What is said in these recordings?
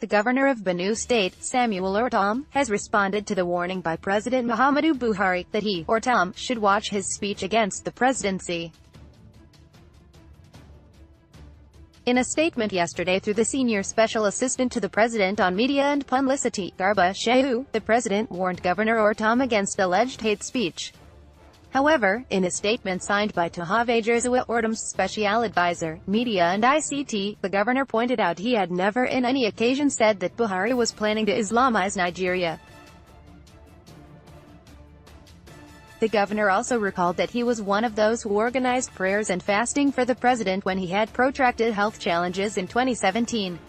The governor of Benue State, Samuel Ortom, has responded to the warning by President Muhammadu Buhari that he, Ortom, should watch his speech against the presidency. In a statement yesterday through the senior special assistant to the president on Media and Punlicity, Garba Shehu, the president warned Governor Ortom against alleged hate speech. However, in a statement signed by Tahave Jersua, Ortom's special advisor, Media and ICT, the governor pointed out he had never in any occasion said that Buhari was planning to Islamize Nigeria. The governor also recalled that he was one of those who organized prayers and fasting for the president when he had protracted health challenges in 2017.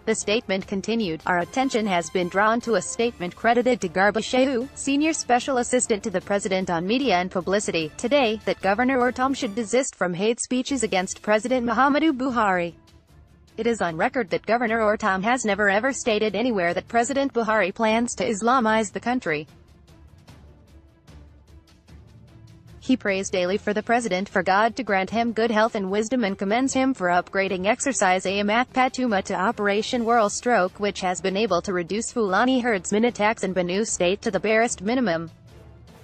The statement continued, "Our attention has been drawn to a statement credited to Garba Shehu, senior special assistant to the president on media and publicity, today, that Governor Ortom should desist from hate speeches against President Muhammadu Buhari. It is on record that Governor Ortom has never ever stated anywhere that President Buhari plans to Islamize the country. He prays daily for the president for God to grant him good health and wisdom and commends him for upgrading exercise Amat Patuma to Operation Whirl Stroke, which has been able to reduce Fulani herdsmen attacks in Benue State to the barest minimum."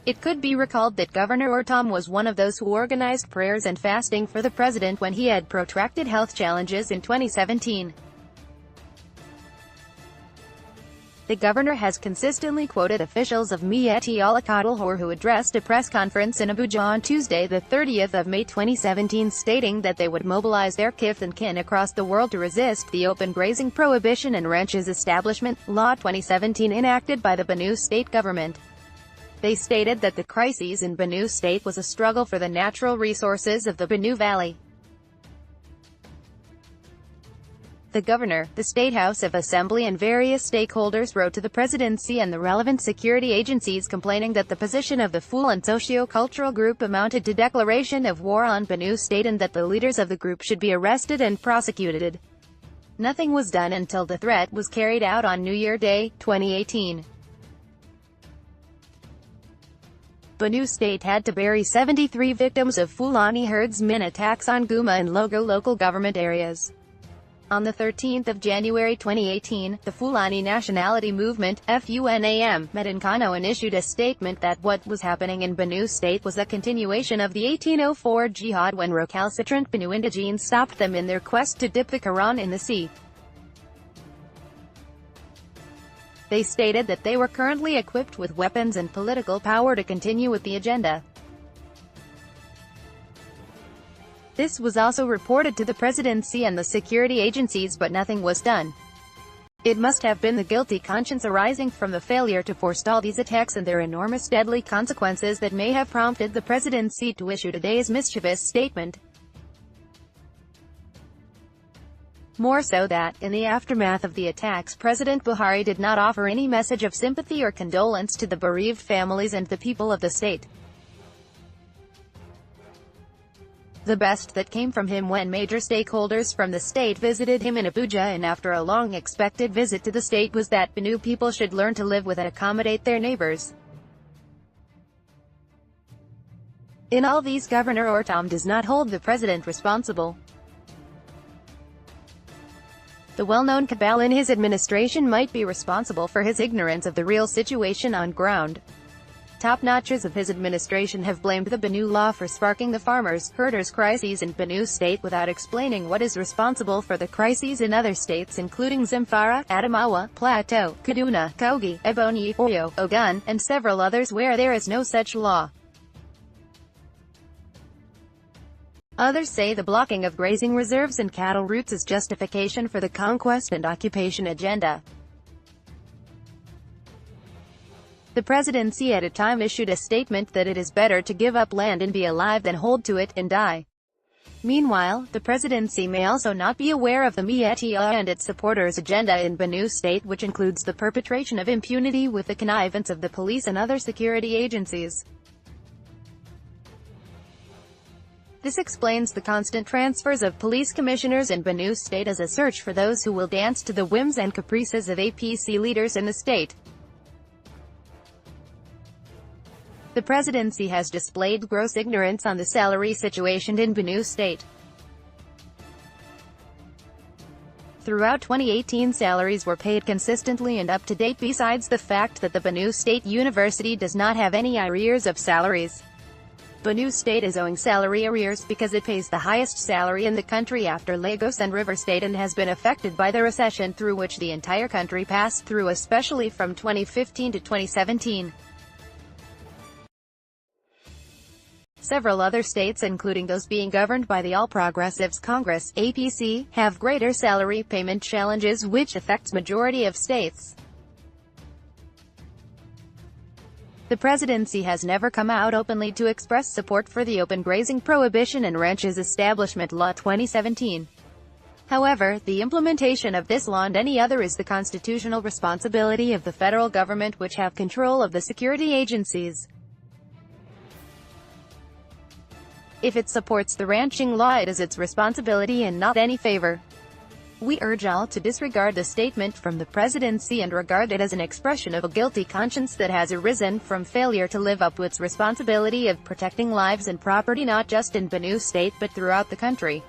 It could be recalled that Governor Ortom was one of those who organized prayers and fasting for the president when he had protracted health challenges in 2017. The governor has consistently quoted officials of Miyetti Allah who addressed a press conference in Abuja on Tuesday, the 30th of May 2017, stating that they would mobilize their kith and kin across the world to resist the open grazing prohibition and ranches establishment law 2017 enacted by the Benue State government. They stated that the crisis in Benue State was a struggle for the natural resources of the Benue Valley. The governor, the State House of Assembly and various stakeholders wrote to the presidency and the relevant security agencies complaining that the position of the Fulan socio-cultural group amounted to declaration of war on Benue State and that the leaders of the group should be arrested and prosecuted. Nothing was done until the threat was carried out on New Year Day, 2018. Benue State had to bury 73 victims of Fulani herdsmen attacks on Guma and Logo local government areas. On the 13th of January 2018, the Fulani Nationality Movement, FUNAM, met in Kano and issued a statement that what was happening in Benue State was a continuation of the 1804 jihad when recalcitrant Benue indigenes stopped them in their quest to dip the Quran in the sea. They stated that they were currently equipped with weapons and political power to continue with the agenda. This was also reported to the presidency and the security agencies, but nothing was done. It must have been the guilty conscience arising from the failure to forestall these attacks and their enormous deadly consequences that may have prompted the presidency to issue today's mischievous statement. More so that, in the aftermath of the attacks, President Buhari did not offer any message of sympathy or condolence to the bereaved families and the people of the state. The best that came from him when major stakeholders from the state visited him in Abuja and after a long-expected visit to the state was that Benue people should learn to live with and accommodate their neighbors. In all these, Governor Ortom does not hold the president responsible. The well-known cabal in his administration might be responsible for his ignorance of the real situation on ground. Top-notchers of his administration have blamed the Benue law for sparking the farmers-herders crises in Benue State without explaining what is responsible for the crises in other states including Zamfara, Adamawa, Plateau, Kaduna, Kogi, Ebonyi, Oyo, Ogun, and several others where there is no such law. Others say the blocking of grazing reserves and cattle routes is justification for the conquest and occupation agenda. The presidency at a time issued a statement that it is better to give up land and be alive than hold to it and die. Meanwhile, the presidency may also not be aware of the Miyetti Allah and its supporters' agenda in Benue State, which includes the perpetration of impunity with the connivance of the police and other security agencies. This explains the constant transfers of police commissioners in Benue State as a search for those who will dance to the whims and caprices of APC leaders in the state. The presidency has displayed gross ignorance on the salary situation in Benue State. Throughout 2018, salaries were paid consistently and up to date, besides the fact that the Benue State University does not have any arrears of salaries. Benue State is owing salary arrears because it pays the highest salary in the country after Lagos and River State, and has been affected by the recession through which the entire country passed through, especially from 2015 to 2017. Several other states, including those being governed by the All Progressives Congress (APC), have greater salary payment challenges, which affects majority of states. The presidency has never come out openly to express support for the open grazing prohibition and ranches establishment law 2017. However, the implementation of this law and any other is the constitutional responsibility of the federal government, which have control of the security agencies. If it supports the ranching law, it is its responsibility and not any favor. We urge all to disregard the statement from the presidency and regard it as an expression of a guilty conscience that has arisen from failure to live up to its responsibility of protecting lives and property, not just in Benue State but throughout the country.